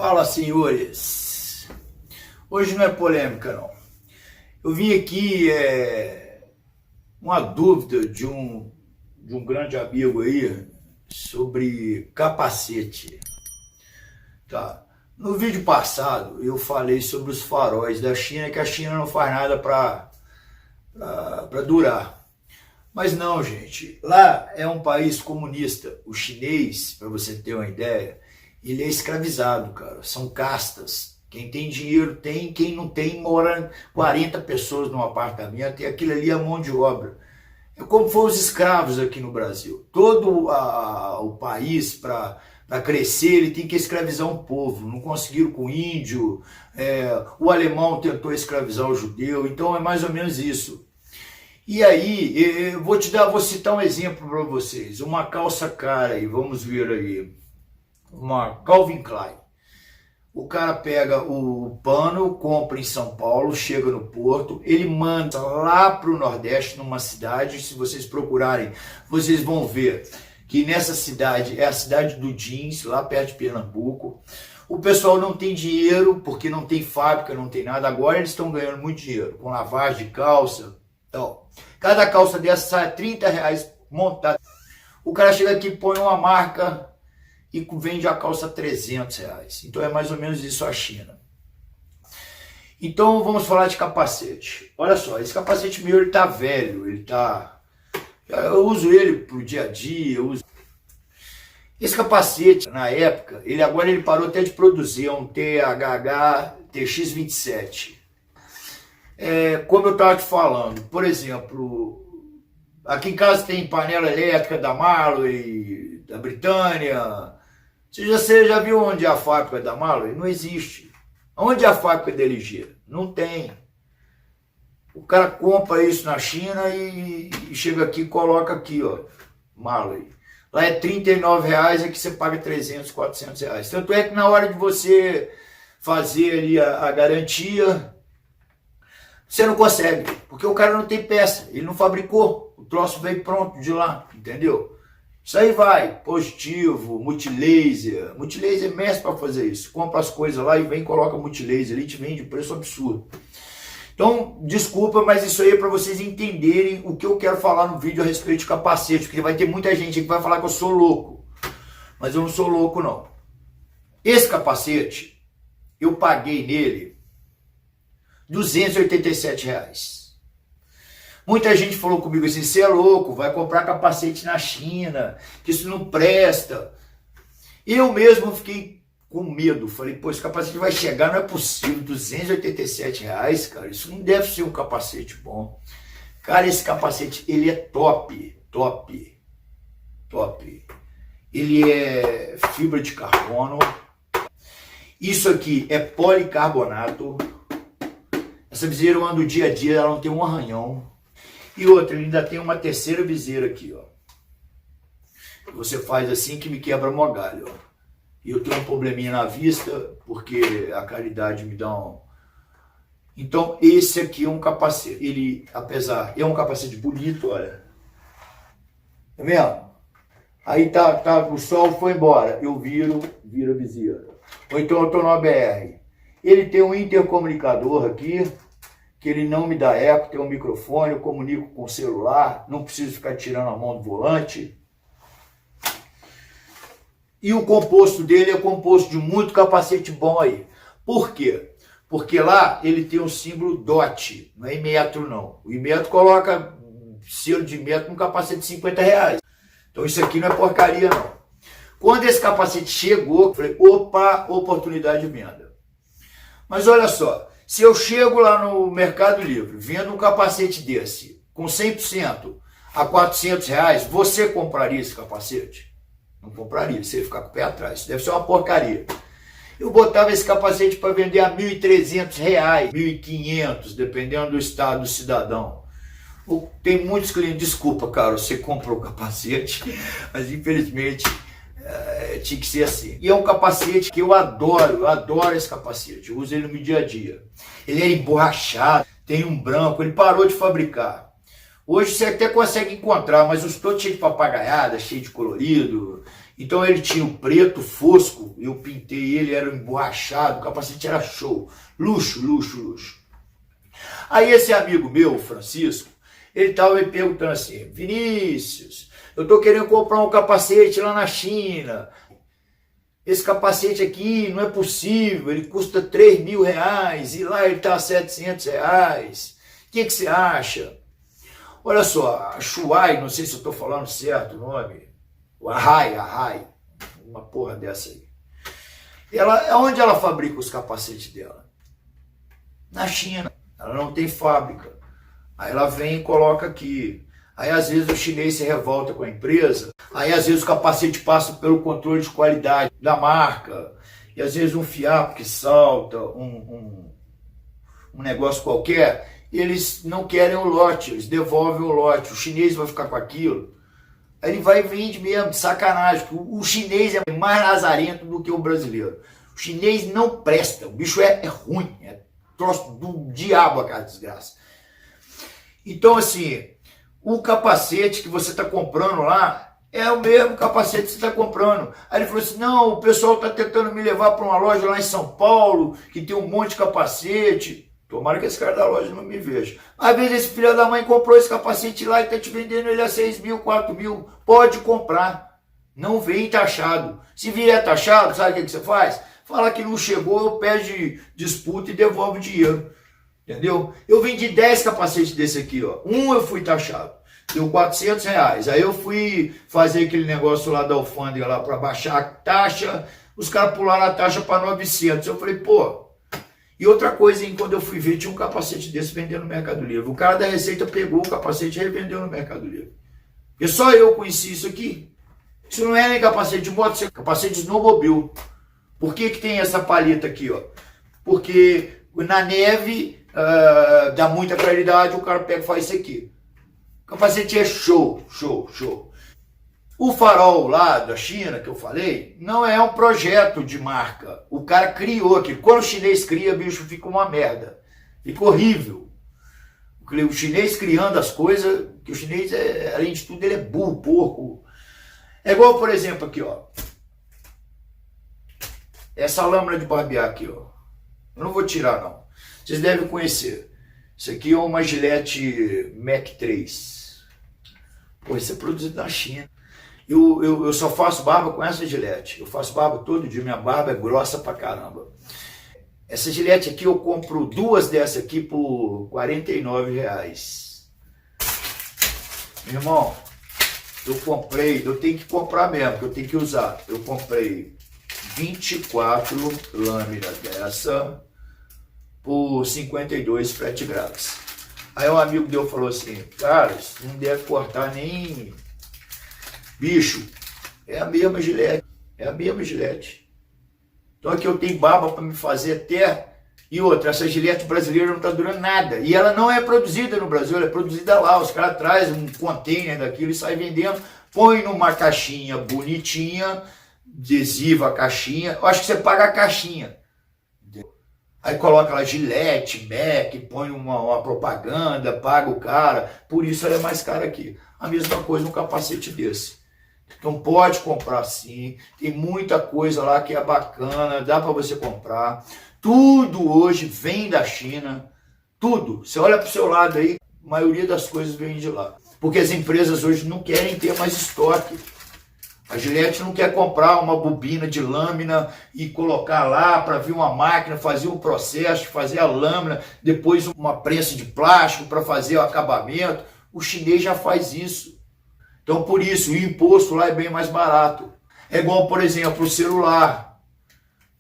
Fala, senhores. Hoje não é polêmica, não. Eu vim aqui, uma dúvida de um grande amigo aí sobre capacete. Tá. No vídeo passado eu falei sobre os faróis da China, que a China não faz nada para durar. Mas não, gente. Lá é um país comunista. O chinês, para você ter uma ideia, ele é escravizado, cara. São castas. Quem tem dinheiro tem, quem não tem mora 40 pessoas num apartamento e aquilo ali é mão de obra. É como foram os escravos aqui no Brasil. Todo o país, para crescer, ele tem que escravizar um povo. Não conseguiram com o índio, o alemão tentou escravizar o judeu, então é mais ou menos isso. E aí, eu vou citar um exemplo para vocês. Uma calça cara aí, vamos ver aí. Uma Calvin Klein. O cara pega o pano, compra em São Paulo, chega no Porto, ele manda lá para o Nordeste, numa cidade, se vocês procurarem, vocês vão ver que nessa cidade, é a cidade do jeans, lá perto de Pernambuco. O pessoal não tem dinheiro, porque não tem fábrica, não tem nada. Agora eles estão ganhando muito dinheiro, com lavagem de calça. Então, cada calça dessa sai R$30 montada. O cara chega aqui, põe uma marca e vende a calça R$300. Então é mais ou menos isso a China. Então vamos falar de capacete. Olha só, esse capacete meu ele tá velho, eu uso ele pro dia a dia, Esse capacete, na época, agora ele parou até de produzir, é um THH TX27. Como eu estava te falando, por exemplo, aqui em casa tem panela elétrica da Marley, da Britânia. Você já viu onde é a fábrica da Marley? Não existe. Onde é a fábrica da LG? Não tem. O cara compra isso na China e chega aqui e coloca aqui, ó, Marley. Lá é R$39, aqui você paga R$300, R$400. Tanto é que na hora de você fazer ali a garantia, você não consegue, porque o cara não tem peça, ele não fabricou, o troço veio pronto de lá, entendeu? Isso aí vai, Positivo, Multilaser é mestre para fazer isso, compra as coisas lá e vem e coloca Multilaser ali, te vende preço absurdo. Então, desculpa, mas isso aí é para vocês entenderem o que eu quero falar no vídeo a respeito de capacete, porque vai ter muita gente que vai falar que eu sou louco, mas eu não sou louco não. Esse capacete, eu paguei nele R$287. Muita gente falou comigo assim, você é louco, vai comprar capacete na China, que isso não presta. Eu mesmo fiquei com medo, falei, pô, esse capacete vai chegar, não é possível, R$287, cara, isso não deve ser um capacete bom. Cara, esse capacete, ele é top. Ele é fibra de carbono, isso aqui é policarbonato. Essa viseira eu ando dia a dia, ela não tem um arranhão. E outra, ele ainda tem uma terceira viseira aqui, ó. Você faz assim que me quebra mogalho, ó. E eu tenho um probleminha na vista, porque a caridade me dá um... Então, esse aqui é um capacete. Ele, apesar, é um capacete bonito, olha. Tá vendo? Aí o sol foi embora, eu viro a viseira. Ou então eu tô no ABR. Ele tem um intercomunicador aqui, que ele não me dá eco, tem um microfone, eu comunico com o celular, não preciso ficar tirando a mão do volante. E o composto dele é composto de muito capacete bom aí. Por quê? Porque lá ele tem o símbolo DOT, não é Inmetro não. O Inmetro coloca selo de Inmetro num capacete de R$50. Então isso aqui não é porcaria não. Quando esse capacete chegou, eu falei, opa, oportunidade de venda. Mas olha só, se eu chego lá no Mercado Livre, vendo um capacete desse, com 100% a R$400, você compraria esse capacete? Não compraria, você ia ficar com o pé atrás, isso deve ser uma porcaria. Eu botava esse capacete para vender a R$1.300, R$1.500, dependendo do estado do cidadão. Tem muitos clientes, desculpa, cara, você comprou o capacete, mas infelizmente... tinha que ser assim. E é um capacete que eu adoro esse capacete, eu uso ele no meu dia a dia. Ele é emborrachado, tem um branco, ele parou de fabricar. Hoje você até consegue encontrar, mas os todos cheios de papagaiada, cheio de colorido. Então ele tinha o preto fosco, eu pintei ele, era emborrachado, o capacete era show. Luxo, luxo, luxo. Aí esse amigo meu, o Francisco, ele estava me perguntando assim, Vinícius, eu estou querendo comprar um capacete lá na China. Esse capacete aqui não é possível, ele custa 3 mil reais e lá ele está a 700 reais. O que você acha? Olha só, a Shuai, não sei se eu estou falando certo o nome, o Arrai, uma porra dessa aí. Onde ela fabrica os capacetes dela? Na China. Ela não tem fábrica. Aí ela vem e coloca aqui. Aí às vezes o chinês se revolta com a empresa. Aí às vezes o capacete passa pelo controle de qualidade da marca. E às vezes um fiapo que salta, um negócio qualquer. Eles não querem o lote, eles devolvem o lote. O chinês vai ficar com aquilo. Aí ele vai e vende mesmo, de sacanagem. O chinês é mais lazarento do que o brasileiro. O chinês não presta, o bicho é ruim, é troço do diabo aquela desgraça. Então assim, o capacete que você está comprando lá é o mesmo capacete que você está comprando. Aí ele falou assim, não, o pessoal está tentando me levar para uma loja lá em São Paulo, que tem um monte de capacete. Tomara que esse cara da loja não me veja. Às vezes esse filho da mãe comprou esse capacete lá e está te vendendo ele a 6 mil, 4 mil. Pode comprar. Não vem taxado. Se vier taxado, sabe o que você faz? Fala que não chegou, pede disputa e devolve o dinheiro. Entendeu? Eu vendi 10 capacetes desse aqui, ó. Um eu fui taxado. Deu 400 reais. Aí eu fui fazer aquele negócio lá da alfândega lá para baixar a taxa. Os caras pularam a taxa para 900. Eu falei, pô... E outra coisa, hein, quando eu fui ver, tinha um capacete desse vendendo no Mercado Livre. O cara da Receita pegou o capacete e revendeu no Mercado Livre. E só eu conheci isso aqui. Isso não é nem capacete de moto, isso é capacete de snowmobile. Por que tem essa palheta aqui, ó? Porque na neve dá muita claridade, o cara pega e faz isso aqui. O capacete é show, show, show. O farol lá da China, que eu falei, não é um projeto de marca. O cara criou aquilo. Quando o chinês cria, bicho, fica uma merda. Fica horrível. O chinês criando as coisas, que o chinês, além de tudo, ele é burro, porco. É igual, por exemplo, aqui, ó. Essa lâmina de barbear aqui, ó. Eu não vou tirar, não. Vocês devem conhecer. Isso aqui é uma Gillette Mac 3. Pô, isso é produzido na China. Eu só faço barba com essa Gillette. Eu faço barba todo dia, minha barba é grossa pra caramba. Essa Gillette aqui, eu compro duas dessas aqui por R$49. Meu irmão, eu comprei, eu tenho que comprar mesmo, porque eu tenho que usar. Eu comprei 24 lâminas dessa por 52 frete grátis. Aí um amigo meu falou assim, cara, isso não deve cortar nem... Bicho, é a mesma Gillette, é a mesma Gillette. Então aqui eu tenho barba para me fazer até... E outra, essa Gillette brasileira não está durando nada. E ela não é produzida no Brasil, ela é produzida lá. Os caras trazem um container daquilo e saem vendendo. Põe numa caixinha bonitinha, adesiva a caixinha. Eu acho que você paga a caixinha. Aí coloca lá Gillette, Mac, põe uma propaganda, paga o cara. Por isso ela é mais cara aqui. A mesma coisa um capacete desse. Então pode comprar sim, tem muita coisa lá que é bacana, dá para você comprar. Tudo hoje vem da China, tudo. Você olha para o seu lado aí, a maioria das coisas vem de lá. Porque as empresas hoje não querem ter mais estoque. A Gillette não quer comprar uma bobina de lâmina e colocar lá para vir uma máquina, fazer um processo, fazer a lâmina, depois uma prensa de plástico para fazer o acabamento. O chinês já faz isso. Então, por isso, o imposto lá é bem mais barato. É igual, por exemplo, o celular.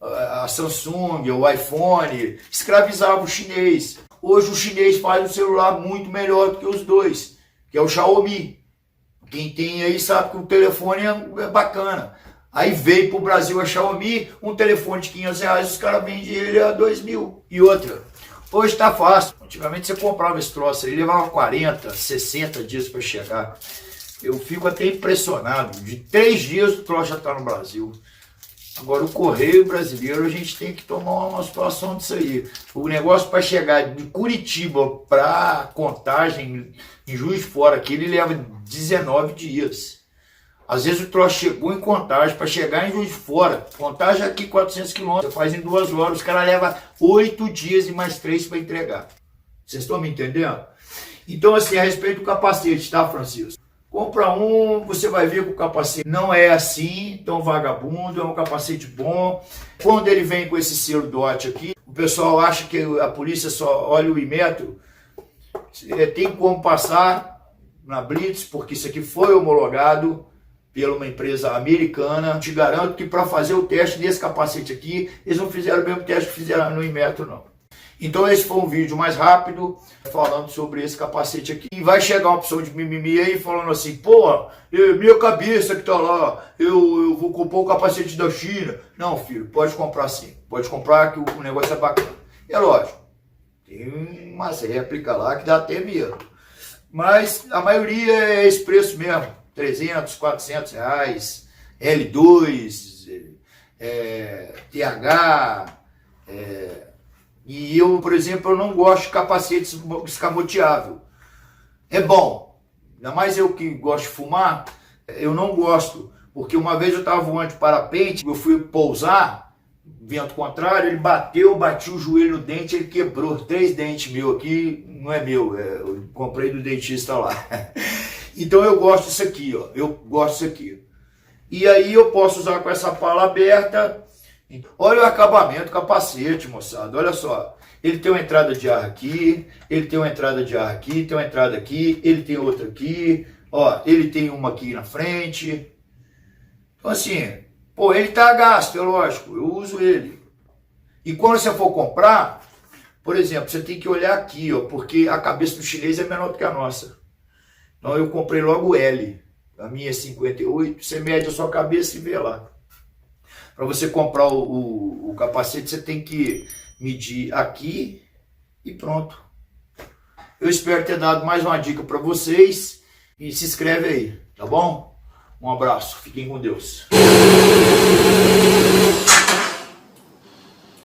A Samsung, o iPhone, escravizava o chinês. Hoje o chinês faz um celular muito melhor do que os dois, que é o Xiaomi. Quem tem aí sabe que o telefone é bacana. Aí veio para o Brasil a Xiaomi, um telefone de R$500, os caras vendem ele a 2 mil. E outra, hoje está fácil. Antigamente você comprava esse troço aí, levava 40, 60 dias para chegar. Eu fico até impressionado. De 3 dias o troço já está no Brasil. Agora o correio brasileiro, a gente tem que tomar uma situação disso aí. O negócio para chegar de Curitiba para Contagem Em Juiz de Fora aqui ele leva 19 dias. Às vezes o troço chegou em Contagem, para chegar em Juiz de Fora. Contagem aqui 400 quilômetros, faz em 2 horas. Os caras levam 8 dias e mais 3 para entregar. Vocês estão me entendendo? Então assim, a respeito do capacete, tá, Francisco? Compra um, você vai ver que o capacete não é assim, tão vagabundo, é um capacete bom. Quando ele vem com esse selo DOT aqui, o pessoal acha que a polícia só olha o Inmetro. Tem como passar na Blitz, porque isso aqui foi homologado por uma empresa americana. Te garanto que para fazer o teste desse capacete aqui, eles não fizeram o mesmo teste que fizeram no Inmetro, não. Então esse foi um vídeo mais rápido, falando sobre esse capacete aqui. E vai chegar uma opção de mimimi aí, falando assim, pô, minha cabeça que tá lá, eu vou comprar o capacete da China. Não, filho, pode comprar sim. Pode comprar que o negócio é bacana. É lógico, tem umas réplicas lá que dá até medo. Mas a maioria é esse preço mesmo, 300, 400 reais, L2, TH, e eu, por exemplo, eu não gosto de capacete escamoteável. É bom, ainda mais eu que gosto de fumar, eu não gosto, porque uma vez eu estava voando de parapente, eu fui pousar, vento contrário, ele bateu, bati o joelho no dente, ele quebrou 3 dentes meus aqui, não é meu, eu comprei do dentista lá. Então eu gosto disso aqui, ó, eu gosto disso aqui. E aí eu posso usar com essa pala aberta. Olha o acabamento do capacete, moçada, olha só. Ele tem uma entrada de ar aqui, ele tem uma entrada de ar aqui, tem uma entrada aqui, ele tem outra aqui, ó, ele tem uma aqui na frente. Então assim, pô, ele tá a gasto, é lógico, eu uso ele. E quando você for comprar, por exemplo, você tem que olhar aqui, ó, porque a cabeça do chinês é menor do que a nossa. Então eu comprei logo o L, a minha é 58, você mede a sua cabeça e vê lá. Para você comprar o capacete, você tem que medir aqui e pronto. Eu espero ter dado mais uma dica para vocês e se inscreve aí, tá bom? Um abraço, fiquem com Deus.